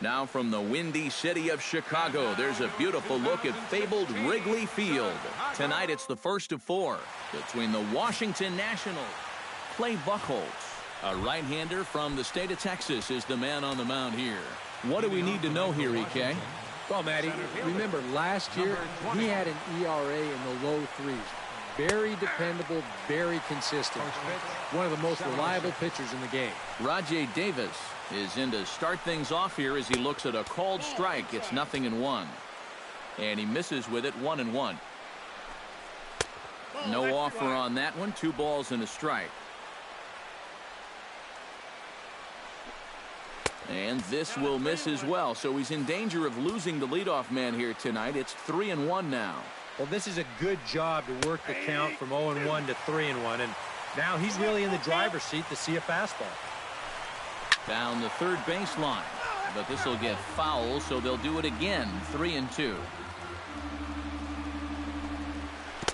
Now from the windy city of Chicago, there's a beautiful look at fabled Wrigley Field. Tonight it's the first of 4 between the Washington Nationals. Clay Buchholz, a right-hander from the state of Texas, is the man on the mound here. What do we need to know here, EK? Well, Matty, remember last year he had an ERA in the low 3s. Very dependable, very consistent. One of the most reliable pitchers in the game. Rajai Davis is in to start things off here as he looks at a called strike. It's 0-1. And he misses with it, 1-1. No offer on that one. 2 balls and a strike. And this will miss as well. So he's in danger of losing the leadoff man here tonight. It's 3-1 now. Well, this is a good job to work the count from 0-1 to 3-1. And now he's really in the driver's seat to see a fastball. Down the third baseline. But this will get foul, so they'll do it again. 3-2.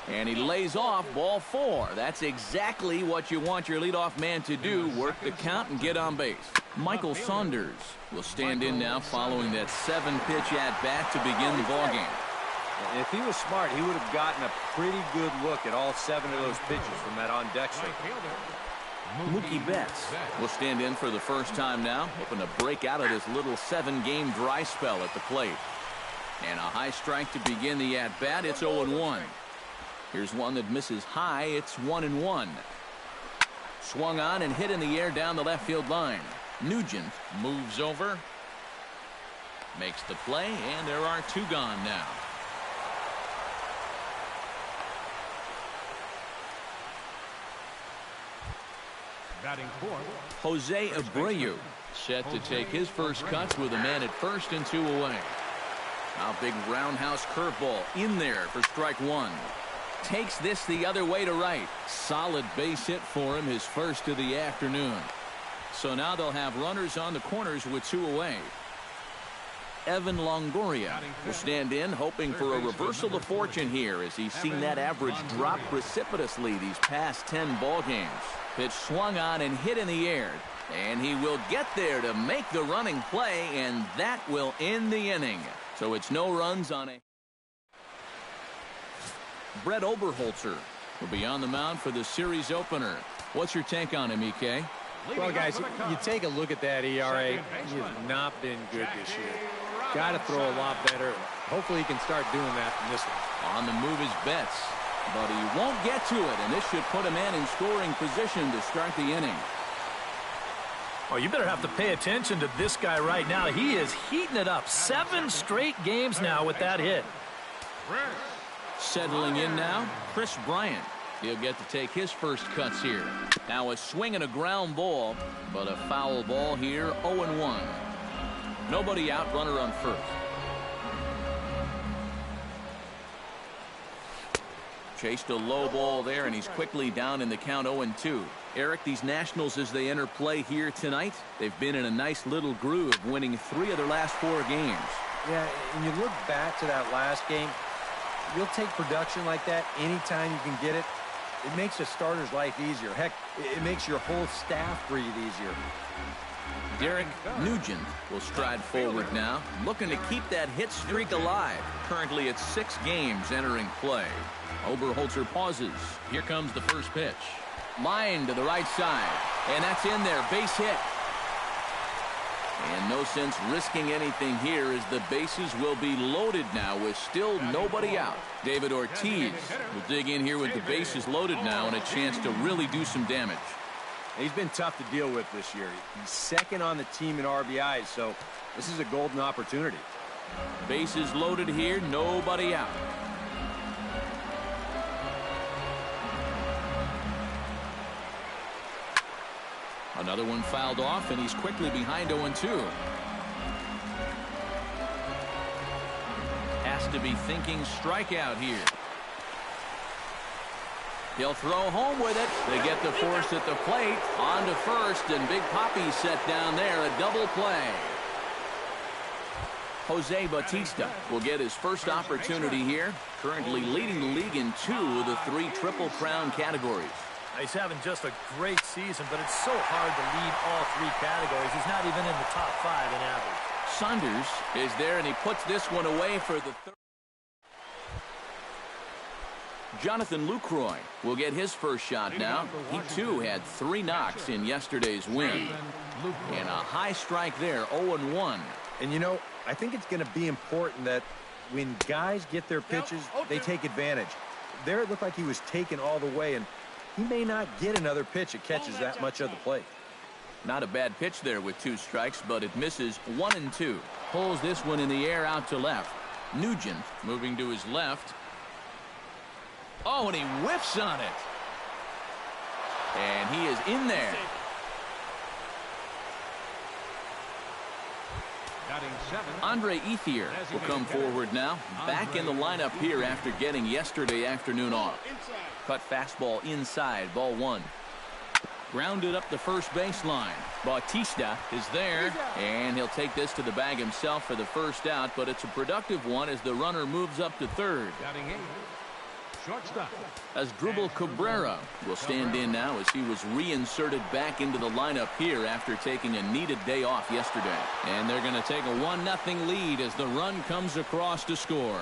And he lays off ball 4. That's exactly what you want your leadoff man to do. Work the count and get on base. Michael Saunders will stand in now following that 7-pitch at-bat to begin the ballgame. And if he was smart, he would have gotten a pretty good look at all 7 of those pitches from that on-deck circle. Mookie Betts will stand in for the first time now, hoping to break out of this little 7-game dry spell at the plate. And a high strike to begin the at-bat. It's 0-1. Here's one that misses high. It's 1-1. Swung on and hit in the air down the left field line. Nugent moves over, makes the play, and there are 2 gone now. Batting 4. Jose Abreu set to take his first cuts with a man at first and 2 away. Now big roundhouse curveball in there for strike 1. Takes this the other way to right. Solid base hit for him, his first of the afternoon. So now they'll have runners on the corners with 2 away. Evan Longoria will stand in, hoping for a reversal of fortune here as he's seen that average drop precipitously these past 10 ball games. Pitch swung on and hit in the air. And he will get there to make the running play, and that will end the inning. So it's no runs on a... Brett Oberholzer will be on the mound for the series opener. What's your take on him, EK? Well, guys, you take a look at that ERA. He has not been good this year. Got to throw a lot better. Hopefully he can start doing that in this one. On the move is Betts, but he won't get to it, and this should put a man in scoring position to start the inning. Oh, you better have to pay attention to this guy right now. He is heating it up. 7 straight games now with that hit. Settling in now, Chris Bryant. He'll get to take his first cuts here. Now a swing and a ground ball, but a foul ball here, 0-1. Nobody out, runner on first. Chased a low ball there, and he's quickly down in the count, 0-2. Eric, these Nationals, as they enter play here tonight, they've been in a nice little groove, winning 3 of their last 4 games. Yeah, and you look back to that last game, you'll take production like that anytime you can get it. It makes a starter's life easier. Heck, it makes your whole staff breathe easier. Derek Nugent will stride forward now, looking to keep that hit streak alive. Currently at 6 games entering play. Oberholzer pauses. Here comes the first pitch. Line to the right side, and that's in there. Base hit. And no sense risking anything here as the bases will be loaded now with still nobody out. David Ortiz will dig in here with the bases loaded now and a chance to really do some damage. He's been tough to deal with this year. He's second on the team in RBIs, so this is a golden opportunity. Bases loaded here, nobody out. Another one fouled off, and he's quickly behind 0-2. Has to be thinking strikeout here. He'll throw home with it. They get the force at the plate. On to first, and Big Papi set down there. A double play. Jose Bautista will get his first opportunity here. Currently leading the league in 2 of the 3 Triple Crown categories. He's having just a great season, but it's so hard to lead all 3 categories. He's not even in the top 5 in average. Saunders is there, and he puts this one away for the third. Jonathan Lucroy will get his first shot now. He, too, had 3 knocks in yesterday's win. And a high strike there, 0-1. And, you know, I think it's going to be important that when guys get their pitches, they take advantage. There it looked like he was taken all the way, and he may not get another pitch that catches that much of the plate. Not a bad pitch there with 2 strikes, but it misses 1-2. Pulls this one in the air out to left. Nugent moving to his left. Oh, and he whiffs on it. And he is in there. Andre Ethier will come forward now. Back in the lineup here after getting yesterday afternoon off. Cut fastball inside, ball 1. Grounded up the first baseline. Bautista is there, and he'll take this to the bag himself for the first out, but it's a productive one as the runner moves up to third. Asdrubal Cabrera will stand in now as he was reinserted back into the lineup here after taking a needed day off yesterday. And they're going to take a 1-0 lead as the run comes across to score.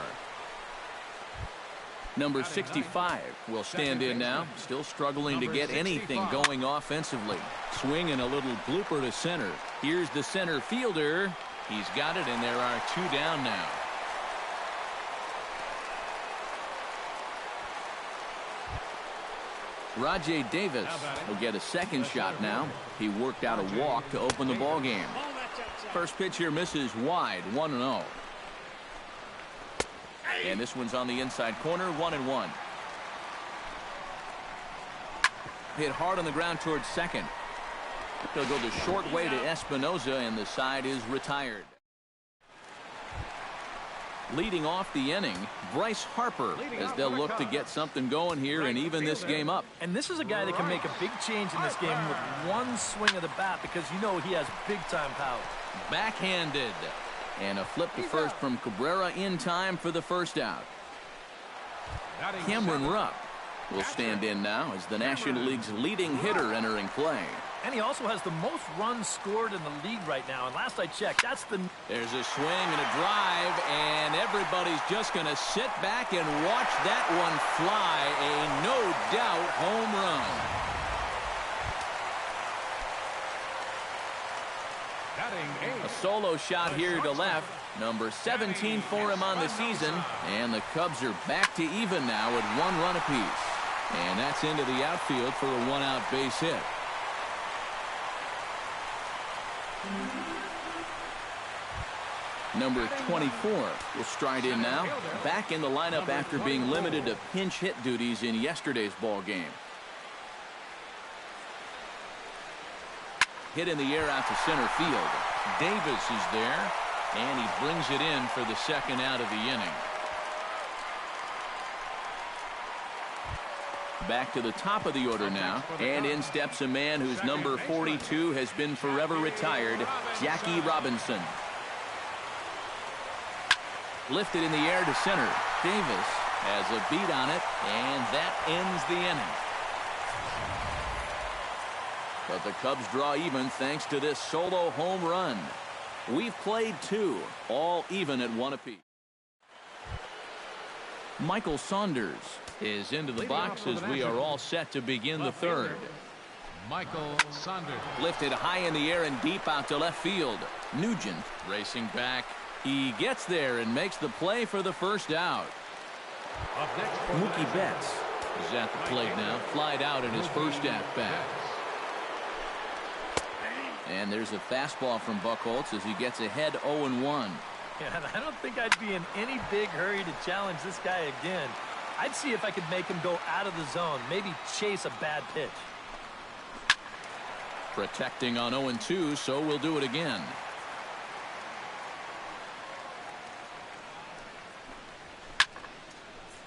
Number 65 will stand in now, still struggling to get anything going offensively. Swing and a little blooper to center. Here's the center fielder. He's got it, and there are 2 down now. Rajay Davis will get a second shot now. He worked out a walk to open the ball game. First pitch here misses wide, 1-0. And this one's on the inside corner, 1-1. Hit hard on the ground towards second. He'll go the short way to Espinoza, and the side is retired. Leading off the inning, Bryce Harper, as they'll look to get something going here and even this game up. And this is a guy that can make a big change in this game with one swing of the bat, because you know he has big-time power. Backhanded. And a flip to first from Cabrera in time for the first out. Cameron Rupp will stand in now as the National League's leading hitter entering play. And he also has the most runs scored in the league right now. And last I checked, that's the... There's a swing and a drive, and everybody's just going to sit back and watch that one fly. A no-doubt home run. A solo shot here to left. Number 17 for him on the season. And the Cubs are back to even now at 1 run apiece. And that's into the outfield for a 1-out base hit. Number 24 will stride in now. Back in the lineup after being limited to pinch hit duties in yesterday's ball game. Hit in the air out to center field. Davis is there, and he brings it in for the second out of the inning. Back to the top of the order now, and in steps a man whose number 42 has been forever retired, Jackie Robinson. Lifted in the air to center. Davis has a beat on it, and that ends the inning. But the Cubs draw even thanks to this solo home run. We've played 2, all even at 1 apiece. Michael Saunders is into the box as we are all set to begin the third. Michael Saunders. Lifted high in the air and deep out to left field. Nugent racing back. He gets there and makes the play for the first out. Mookie Betts is at the plate now. Flied out in his first at-bat. And there's a fastball from Buchholz as he gets ahead 0-1. Yeah, and I don't think I'd be in any big hurry to challenge this guy again. I'd see if I could make him go out of the zone, maybe chase a bad pitch. Protecting on 0-2, so we'll do it again.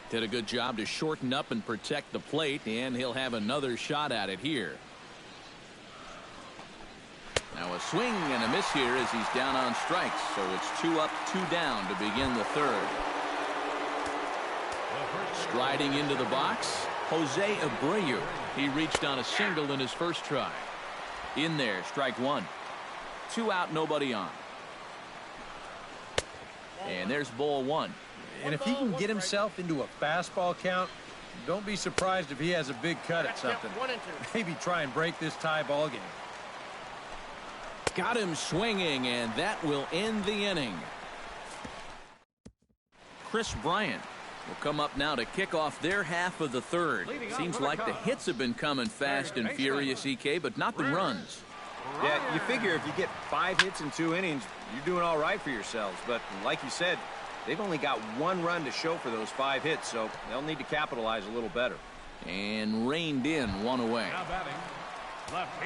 Did a good job to shorten up and protect the plate, and he'll have another shot at it here. Now a swing and a miss here as he's down on strikes, so it's 2 up, 2 down to begin the third. Striding into the box, Jose Abreu. He reached on a single in his first try. In there, strike 1. 2 out, nobody on. And there's ball one. And if he can get himself into a fastball count, don't be surprised if he has a big cut at something. Maybe try and break this tie ball game. Got him swinging, and that will end the inning. Chris Bryant will come up now to kick off their half of the third. Seems like the hits have been coming fast and furious, EK, but not the runs. Yeah, you figure if you get 5 hits in 2 innings, you're doing all right for yourselves. But like you said, they've only got 1 run to show for those 5 hits, so they'll need to capitalize a little better. And reined in 1 away.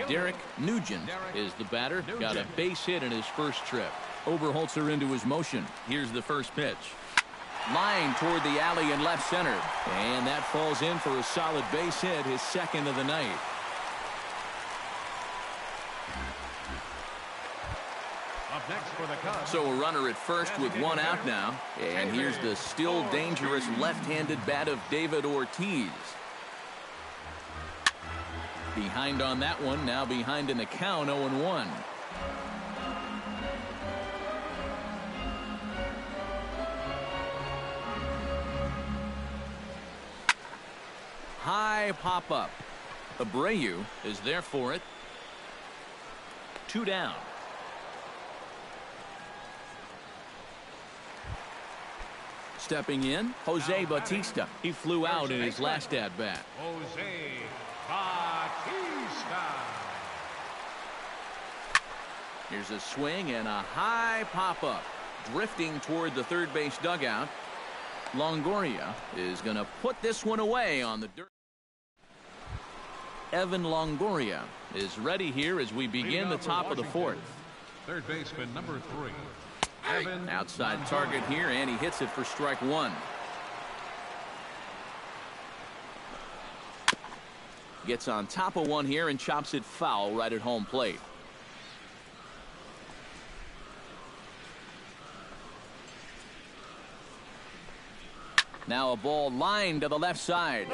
Derek Nugent is the batter. Got a base hit in his first trip. Oberholzer into his motion. Here's the first pitch. Line toward the alley in left center. And that falls in for a solid base hit, his second of the night. Up next for the Cubs. So a runner at first with 1 out now. And here's the still dangerous left-handed bat of David Ortiz. Behind on that one, now behind in the count, 0-1. High pop-up. Abreu is there for it. 2 down. Stepping in, Jose Bautista. He flew out in his last at-bat. Jose Bautista. Here's a swing and a high pop-up. Drifting toward the third base dugout. Longoria is going to put this one away on the dirt. Evan Longoria is ready here as we begin the top of the 4th. Third baseman number 3. Evan Outside target here, and he hits it for strike 1. Gets on top of one here and chops it foul right at home plate. Now a ball lined to the left side,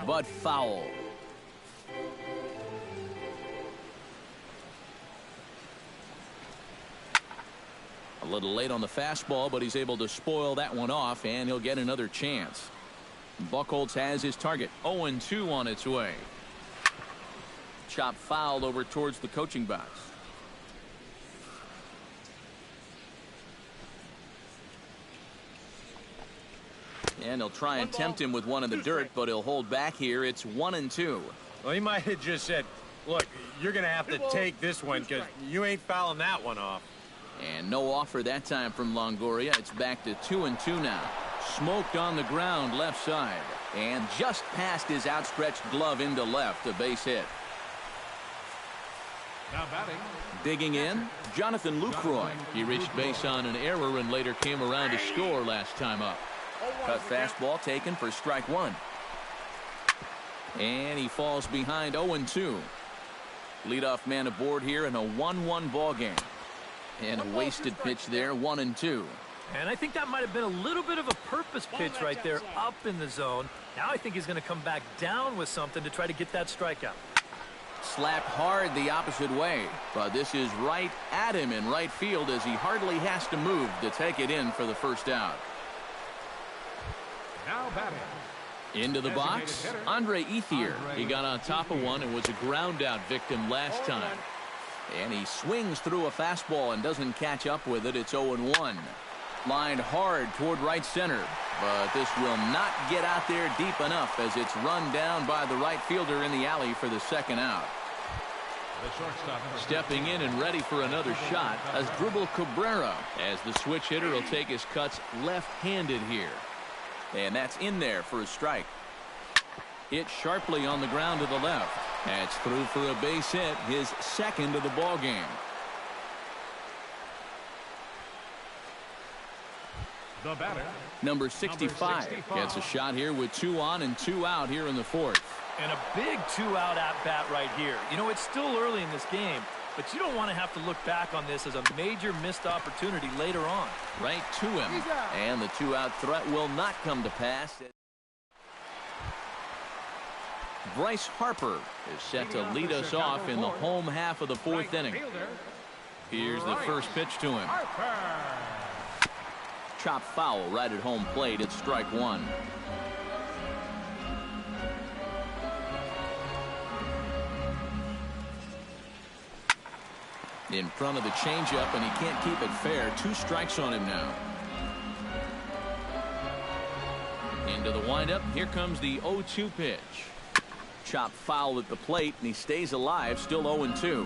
but foul. A little late on the fastball, but he's able to spoil that one off, and he'll get another chance. Buchholz has his target. 0-2 on its way. Chop foul over towards the coaching box. And he'll try and tempt him with one in the dirt, but he'll hold back here. It's 1-2. Well, he might have just said, look, you're going to have to take this one because you ain't fouling that one off. And no offer that time from Longoria. It's back to 2-2 now. Smoked on the ground left side. And just past his outstretched glove into left. A base hit. Now batting. Digging in, Jonathan Lucroy. He reached base on an error and later came around to score last time up. Cut fastball taken for strike 1. And he falls behind 0-2. Leadoff man aboard here in a 1-1 ball game. And a wasted pitch there, 1-2. And I think that might have been a little bit of a purpose pitch right there up in the zone. Now I think he's going to come back down with something to try to get that strikeout. Slapped hard the opposite way, but this is right at him in right field as he hardly has to move to take it in for the first out. Now batting. Into the box, Andre Ethier. He got on top of one and was a ground out victim last time. And he swings through a fastball and doesn't catch up with it. It's 0-1. Lined hard toward right center. But this will not get out there deep enough as it's run down by the right fielder in the alley for the second out. Stepping in and ready for another shot as Asdrubal Cabrera, as the switch hitter will take his cuts left-handed here. And that's in there for a strike. Hit sharply on the ground to the left. That's through for a base hit, his second of the ball game. The batter, Number 65 gets a shot here with 2 on and 2 out here in the 4th. And a big 2-out at-bat right here. You know, it's still early in this game, but you don't want to have to look back on this as a major missed opportunity later on. Right to him. And the 2-out threat will not come to pass. Bryce Harper is set to lead us off in the home half of the 4th inning. Here's the first pitch to him. Chop foul right at home plate. It's strike one. In front of the changeup, and he can't keep it fair. 2 strikes on him now. Into the windup. Here comes the 0-2 pitch. Chop foul at the plate, and he stays alive, still 0-2.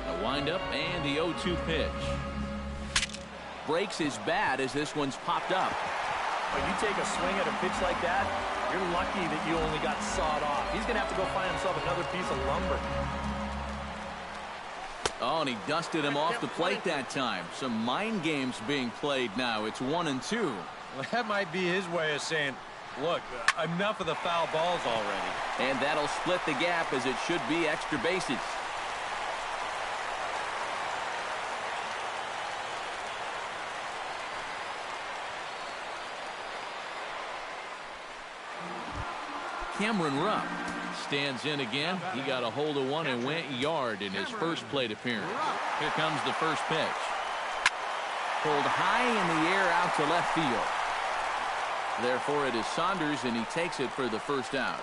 A windup and the 0-2 pitch. Breaks his bat as this one's popped up. When you take a swing at a pitch like that, you're lucky that you only got sawed off. He's going to have to go find himself another piece of lumber. Oh, and he dusted him off the plate that time. Some mind games being played now. It's 1-2. Well, that might be his way of saying, look, enough of the foul balls already. And that'll split the gap, as it should be extra bases. Cameron Rupp stands in again. He got a hold of one and went yard in his first plate appearance. Here comes the first pitch. Pulled high in the air out to left field. Therefore, it is Saunders, and he takes it for the first out.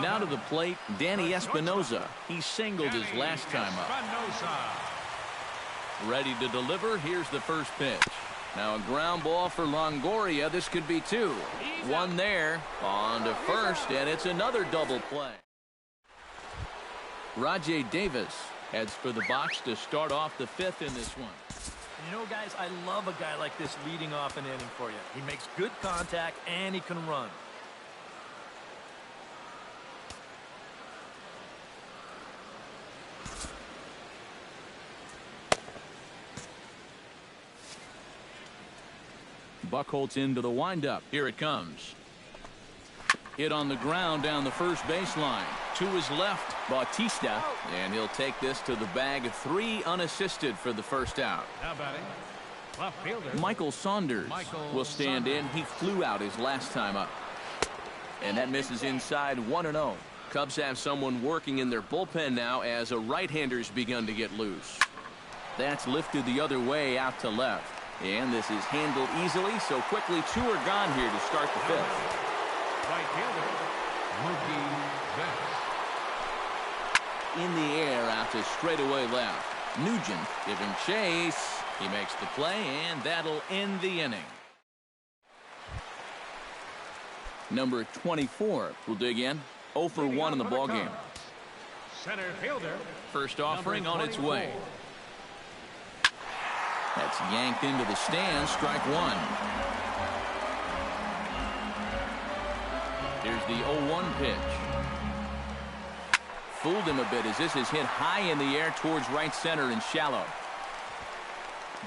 Now to the plate, Danny Espinosa. He singled his last time up. Ready to deliver. Here's the first pitch. Now a ground ball for Longoria. This could be 2. One there. On to first, and it's another double play. Rajai Davis heads for the box to start off the 5th in this one. You know, guys, I love a guy like this leading off an inning for you. He makes good contact, and he can run. Buchholz into the windup. Here it comes. Hit on the ground down the first baseline. To his left, Bautista, and he'll take this to the bag. 3 unassisted for the first out. Now batting, left fielder Michael Saunders will stand in. He flew out his last time up. And that misses inside. 1-0. Cubs have someone working in their bullpen now as a right-hander's begun to get loose. That's lifted the other way out to left. And this is handled easily, so quickly 2 are gone here to start the 5th. right fielder Mookie Betts. In the air out to straightaway left. Nugent giving chase. He makes the play, and that'll end the inning. Number 24 will dig in. 0 for 1 in the ballgame. Center fielder. First offering on its way. That's yanked into the stands. Strike 1. Here's the 0-1 pitch. Fooled him a bit as this is hit high in the air towards right center and shallow.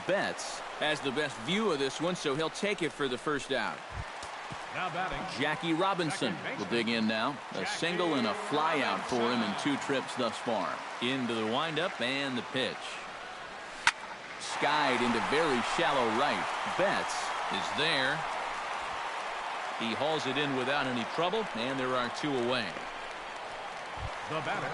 Betts has the best view of this one, so he'll take it for the first out. Now batting, Jackie Robinson will dig in now. A single and a fly out for him in 2 trips thus far. Into the windup and the pitch. Skied into very shallow right. Betts is there. He hauls it in without any trouble, and there are 2 away. the batter,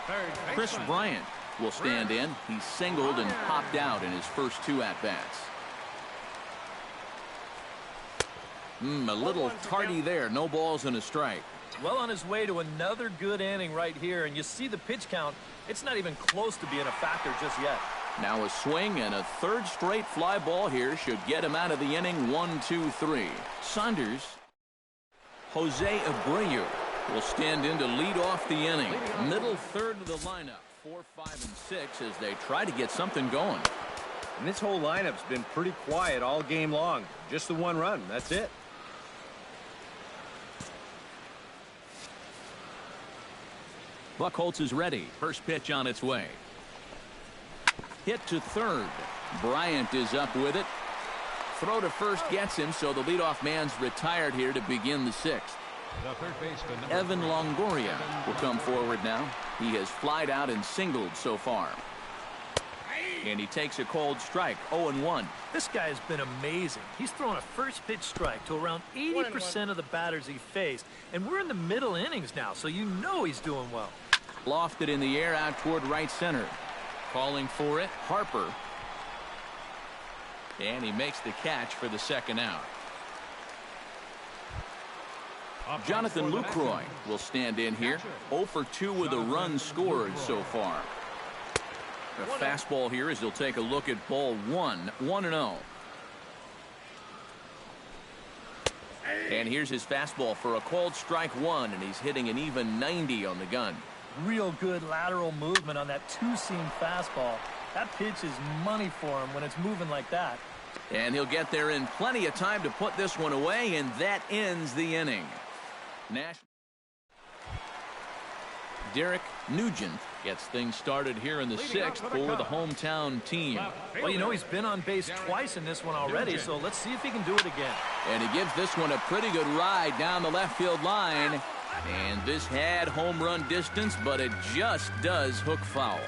third baseman. Chris Bryant will stand in. He singled and popped out in his first 2 at-bats. A little tardy there. No balls and a strike. Well on his way to another good inning right here, and you see the pitch count. It's not even close to being a factor just yet. Now a swing and a 3rd straight fly ball here should get him out of the inning. 1-2-3. Saunders. Jose Abreu will stand in to lead off the inning. Middle third of the lineup. 4, 5, and 6 as they try to get something going. And this whole lineup's been pretty quiet all game long. Just the 1 run. That's it. Buchholz is ready. First pitch on its way. Hit to third. Bryant is up with it. Throw to first gets him, so the leadoff man's retired here to begin the 6th. The third baseman, number Evan Longoria will come forward now. He has flied out and singled so far. And he takes a cold strike. 0-1. This guy has been amazing. He's thrown a first pitch strike to around 80% of the batters he faced. And we're in the middle innings now, so you know he's doing well. Lofted in the air out toward right center. Calling for it, Harper. And he makes the catch for the second out. Jonathan Lucroy will stand in here. 0 for 2 with a run scored so far. A fastball here as he'll take a look at ball 1, 1-0. And here's his fastball for a called strike 1, and he's hitting an even 90 on the gun. Real good lateral movement on that two-seam fastball. That pitch is money for him when it's moving like that. And he'll get there in plenty of time to put this one away, and that ends the inning. Derek Nugent gets things started here in the 6th for the hometown team. Well, you know, he's been on base twice in this one already, so let's see if he can do it again. And he gives this one a pretty good ride down the left field line. And this had home run distance, but it just does hook foul.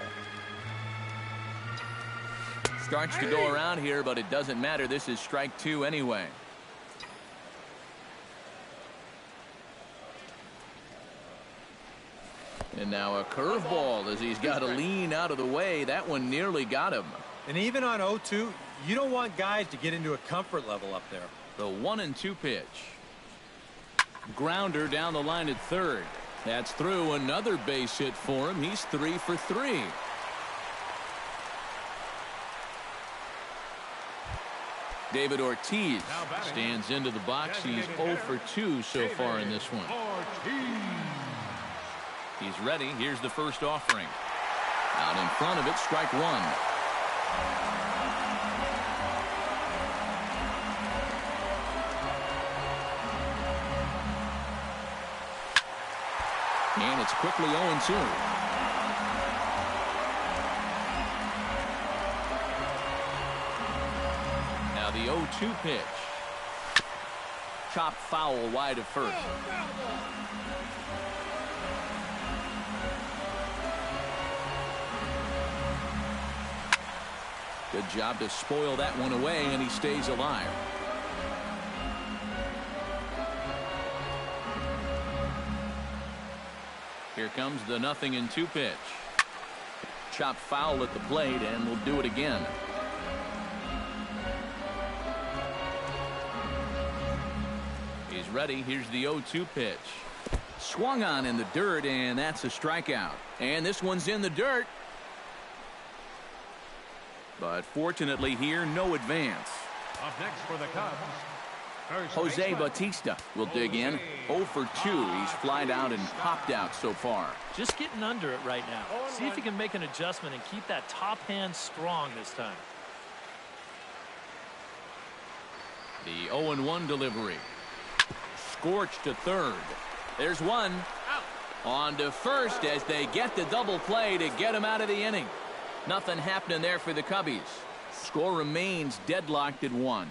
Starts to go around here, but it doesn't matter. This is strike 2 anyway. And now a curveball as he's got to lean out of the way. That one nearly got him. And even on 0-2, you don't want guys to get into a comfort level up there. The 1-2 pitch. Grounder down the line at third. That's through. Another base hit for him. He's 3 for 3. David Ortiz stands into the box. He's 0 for 2 so far in this one. He's ready. Here's the first offering. Out in front of it, strike 1. And it's quickly 0-2. Now the 0-2 pitch. Chopped foul wide of first. Good job to spoil that one away, and he stays alive. Here comes the 0-2 pitch. Chopped foul at the plate, and we'll do it again. He's ready. Here's the 0-2 pitch. Swung on in the dirt, and that's a strikeout. And this one's in the dirt. But fortunately here, no advance. Up next for the Cubs, Jose Bautista will dig in. 0 for 2. He's flied out and popped out so far. Just getting under it right now. See if he can make an adjustment and keep that top hand strong this time. The 0-1 delivery. Scorched to third. There's one. On to first as they get the double play to get him out of the inning. Nothing happening there for the Cubbies. Score remains deadlocked at 1.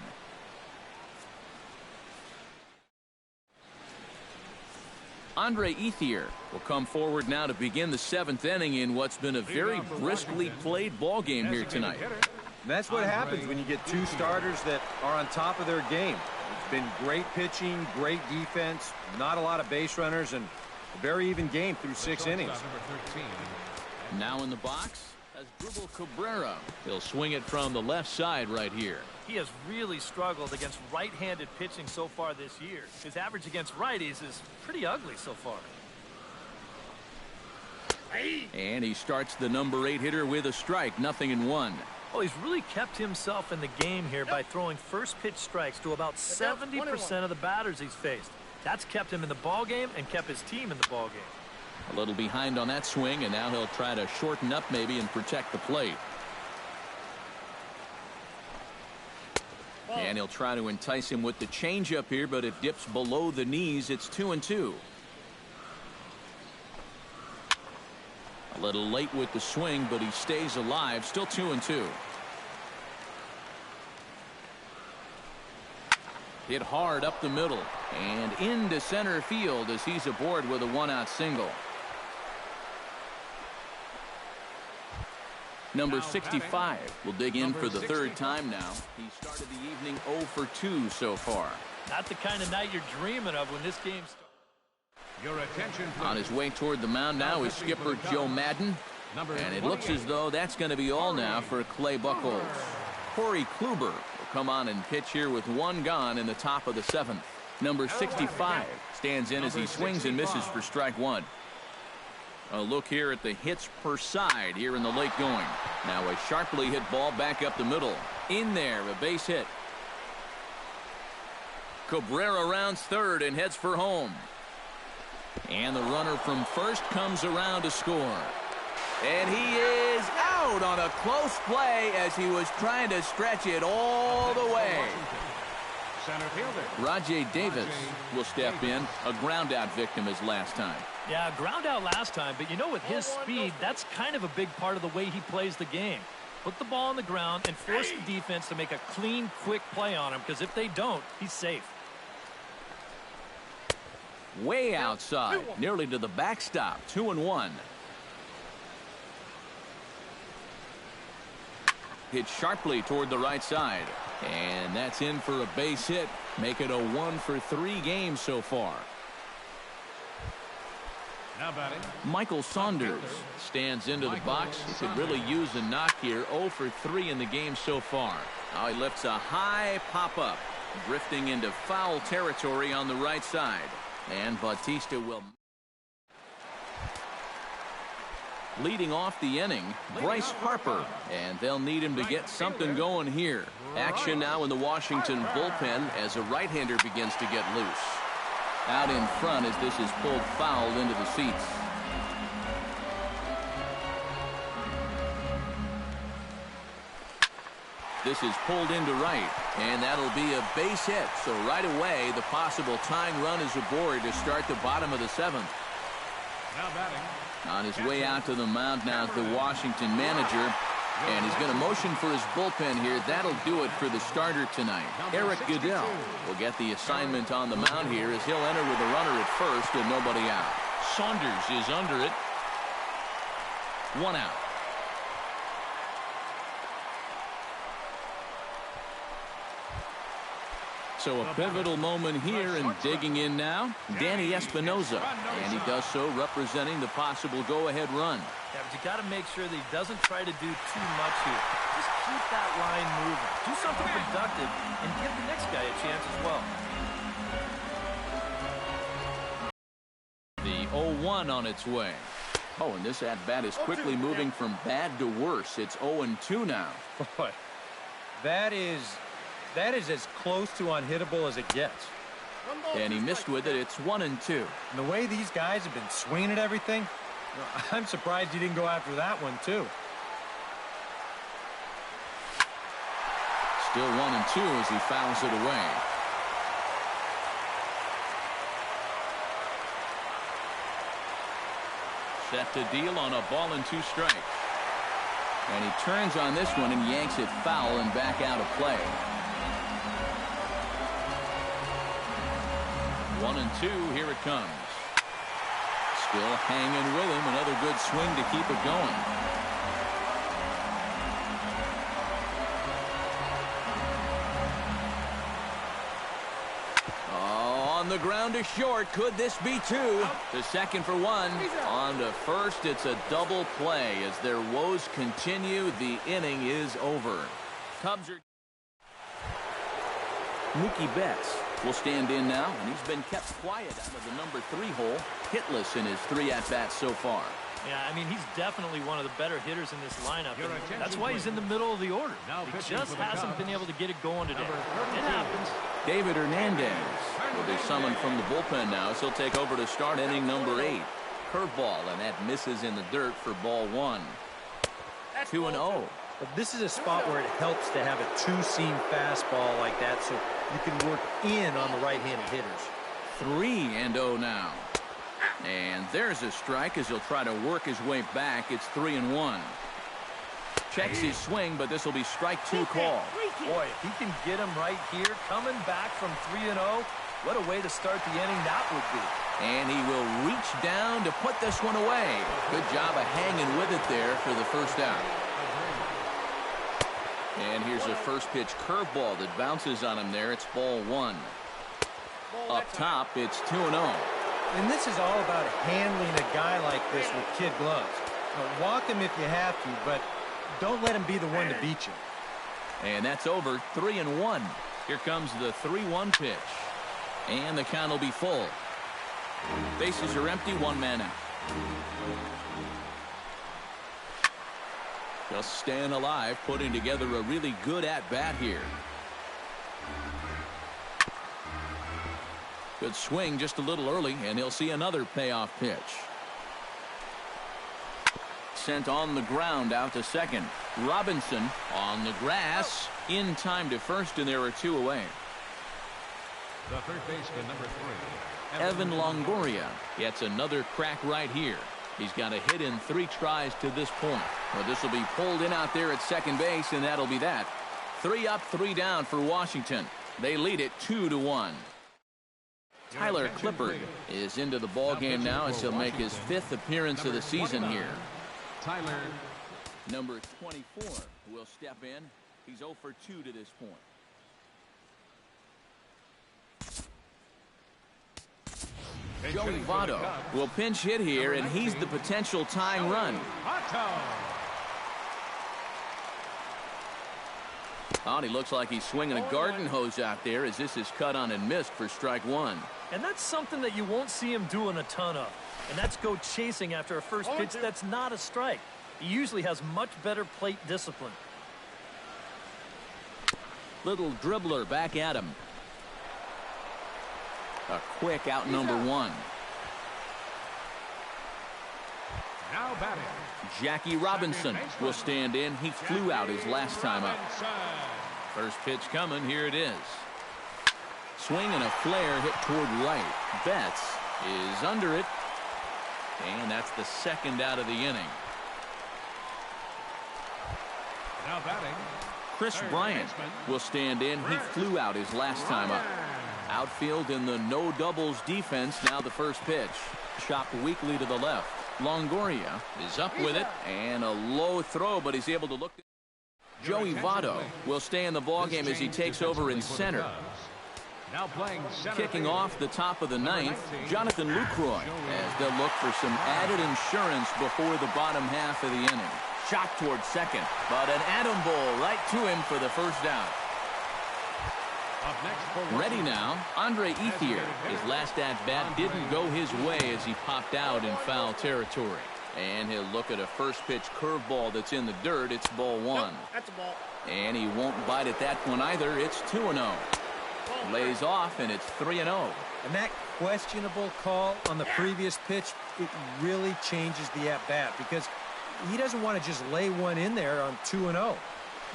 Andre Ethier will come forward now to begin the 7th inning in what's been a very briskly played ball game here tonight. And that's what happens when you get 2 starters that are on top of their game. It's been great pitching, great defense, not a lot of base runners, and a very even game through 6 innings. Now in the box, Asdrubal Cabrera. He'll swing it from the left side right here. He has really struggled against right-handed pitching so far this year. His average against righties is pretty ugly so far. And he starts the number 8 hitter with a strike. 0-1. Oh, he's really kept himself in the game here by throwing first pitch strikes to about 70% of the batters he's faced. That's kept him in the ball game and kept his team in the ball game. A little behind on that swing, and now he'll try to shorten up maybe and protect the plate. And he'll try to entice him with the changeup here, but it dips below the knees. It's 2-2. A little late with the swing, but he stays alive. Still 2-2. Hit hard up the middle and into center field as he's aboard with a 1-out single. Number 65 will dig in for the 3rd time now. He started the evening 0 for 2 so far. Not the kind of night you're dreaming of when this game starts. Your attention, please. On his way toward the mound now is skipper Joe Madden. And it looks as though that's going to be all now for Clay Buchholz. Corey Kluber will come on and pitch here with one gone in the top of the 7th. Number 65 stands in as he swings and misses for strike one. A look here at the hits per side here in the late going. Now a sharply hit ball back up the middle. In there, a base hit. Cabrera rounds third and heads for home. And the runner from first comes around to score. And he is out on a close play as he was trying to stretch it all the way. Center fielder Rajay Davis will step in. A ground out victim as last time. Yeah, ground out last time, but you know, with his speed, that's kind of a big part of the way he plays the game. Put the ball on the ground and force the defense to make a clean, quick play on him, because if they don't, he's safe. Way outside, nearly to the backstop. 2-1. Hit sharply toward the right side. And that's in for a base hit. Make it a 1-for-3 game so far. now batting. Michael Saunders stands into the box. He could really use a knock here. 0-for-3 in the game so far. Now he lifts a high pop-up, drifting into foul territory on the right side. And Bautista will... Leading off the inning, Bryce Harper, and they'll need him to get something going here. Action now in the Washington bullpen as a right-hander begins to get loose. Out in front as this is pulled foul into the seats. This is pulled into right, and that'll be a base hit. So right away, the possible tying run is aboard to start the bottom of the 7th. Now batting. On his way out to the mound now is the Washington manager, and he's going to motion for his bullpen here. That'll do it for the starter tonight. Eric Goodell will get the assignment on the mound here as he'll enter with a runner at first and nobody out. Saunders is under it. 1 out. So a pivotal moment here, and digging in now, Danny Espinosa. And he does so representing the possible go-ahead run. Yeah, but you got to make sure that he doesn't try to do too much here. Just keep that line moving. Do something productive and give the next guy a chance as well. The 0-1 on its way. Oh, and this at-bat is quickly moving from bad to worse. It's 0-2 now. Boy, that is as close to unhittable as it gets. And he missed with it. It's 1-2. And the way these guys have been swinging at everything, I'm surprised he didn't go after that one, too. Still 1-2 as he fouls it away. Set to deal on a 1-2 strike. And he turns on this one and yanks it foul and back out of play. 1-2, here it comes. Still hanging with him. Another good swing to keep it going. Oh, on the ground to short. Could this be 2? The second for 1. On to first. It's a double play. As their woes continue, the inning is over. Cubs are... Mookie Betts will stand in now, and he's been kept quiet out of the number 3 hole, hitless in his 3 at-bats so far. Yeah, I mean, he's definitely one of the better hitters in this lineup. And that's why he's in the middle of the order. He just hasn't been able to get it going today. It happens. David Hernandez will be summoned from the bullpen now, so he'll take over to start inning number 8. Curveball, and that misses in the dirt for ball 1. 2-0. But this is a spot where it helps to have a two-seam fastball like that, so you can work in on the right-handed hitters. 3-0 now. And there's a strike as he'll try to work his way back. It's 3-1. Checks his swing, but this will be strike 2 call. Boy, if he can get him right here, coming back from 3-0, what a way to start the inning that would be. And he will reach down to put this one away. Good job of hanging with it there for the first out. And here's a first pitch curveball that bounces on him there. It's ball 1. Up top, it's 2-0. And this is all about handling a guy like this with kid gloves. Now, walk him if you have to, but don't let him be the one to beat you. And that's over. 3-1. Here comes the 3-1 pitch. And the count will be full. Bases are empty, one man out. Just staying alive, putting together a really good at-bat here. Good swing just a little early, and he'll see another payoff pitch. Sent on the ground out to second. Robinson on the grass, in time to first, and there are 2 away. The third baseman, number 3. Evan Longoria gets another crack right here. He's got a hit in 3 tries to this point. Well, this will be pulled in out there at second base, and that'll be that. 3 up, 3 down for Washington. They lead it 2-1. Tyler Clippard is into the ball game now as he'll make his 5th appearance of the season here. Tyler. Number 24 will step in. He's 0 for 2 to this point. Joey Votto will pinch hit here, and he's the potential tying run. Oh, he looks like he's swinging a garden hose out there as this is cut on and missed for strike 1. And that's something that you won't see him doing a ton of. And that's go chasing after a first pitch that's not a strike. He usually has much better plate discipline. Little dribbler back at him. A quick out number 1. Now batting. Jackie Robinson will stand in. He flew out his last time up. First pitch coming. Here it is. Swing and a flare hit toward right. Betts is under it. And that's the second out of the inning. Now batting. Chris Bryant will stand in. He flew out his last time up. Outfield in the no doubles defense. Now the first pitch. Chopped weakly to the left. Longoria is up with it. And a low throw, but he's able to look. Joey Votto will stay in the ballgame as he takes over in center. Now playing center. Kicking off the top of the 9th, Jonathan Lucroy, as they'll look for some added insurance before the bottom half of the inning. Shot towards second, but an atom ball right to him for the first out. Ready now, Andre Ethier. His last at-bat didn't go his way as he popped out in foul territory. And he'll look at a first pitch curveball that's in the dirt. It's ball 1. That's a ball. And he won't bite at that one either. It's 2-0. Lays off, and it's 3-0. And that questionable call on the previous pitch, it really changes the at-bat because he doesn't want to just lay one in there on 2-0.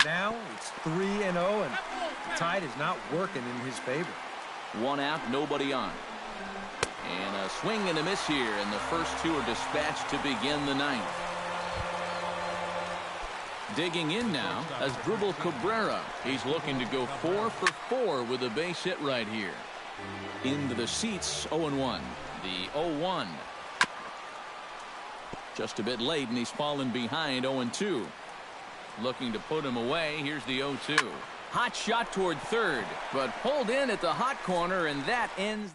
Now it's 3-0, and the tide is not working in his favor. 1 out, nobody on. And a swing and a miss here, and the first 2 are dispatched to begin the 9th. Digging in now as Dribble Cabrera. He's looking to go 4 for 4 with a base hit right here. Into the seats, 0-1. The 0-1. Just a bit late, and he's fallen behind 0-2. Looking to put him away. Here's the 0-2. Hot shot toward third, but pulled in at the hot corner, and that ends.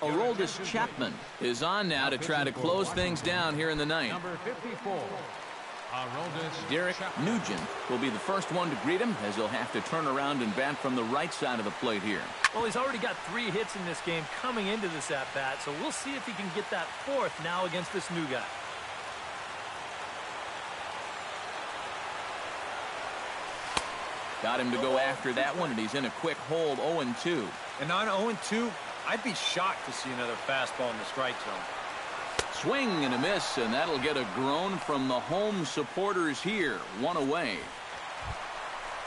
Aroldis Chapman is on now to try to close things down here in the 9th. Number 54. Derek Nugent will be the first one to greet him as he'll have to turn around and bat from the right side of the plate here. Well, he's already got 3 hits in this game coming into this at-bat, so we'll see if he can get that 4th now against this new guy. Got him to go after that one, and he's in a quick hold, 0-2. And on 0-2, I'd be shocked to see another fastball in the strike zone. Swing and a miss, and that'll get a groan from the home supporters here. 1 away.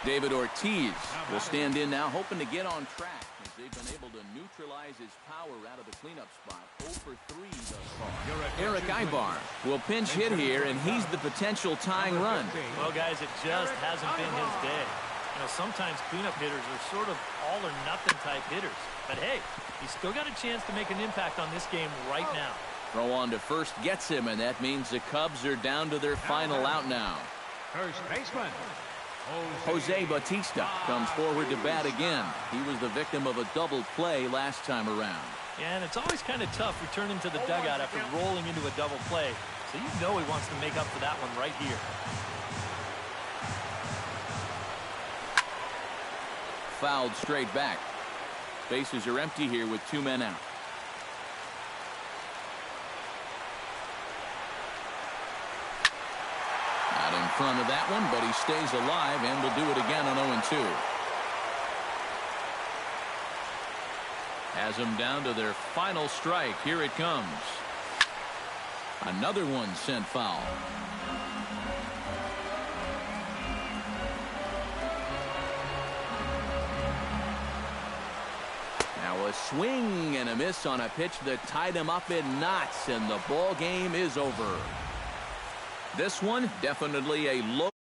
David Ortiz will stand in now, hoping to get on track as they've been able to neutralize his power out of the cleanup spot. 0 for 3 thus far. Eric Ibar will pinch hit here, and he's the potential tying run. Well, guys, it just hasn't been his day. You know, sometimes cleanup hitters are sort of all-or-nothing type hitters. But, hey, he's still got a chance to make an impact on this game right now. Throw on to first gets him, and that means the Cubs are down to their final out now. First baseman. Jose Bautista comes forward to bat again. He was the victim of a double play last time around. And it's always kind of tough returning to the dugout after rolling into a double play. So you know he wants to make up for that one right here. Fouled straight back. Bases are empty here with 2 men out. Out in front of that one, but he stays alive and will do it again on 0-2. Has them down to their final strike. Here it comes. Another one sent foul. Now a swing and a miss on a pitch that tied him up in knots, and the ball game is over. This one definitely a low.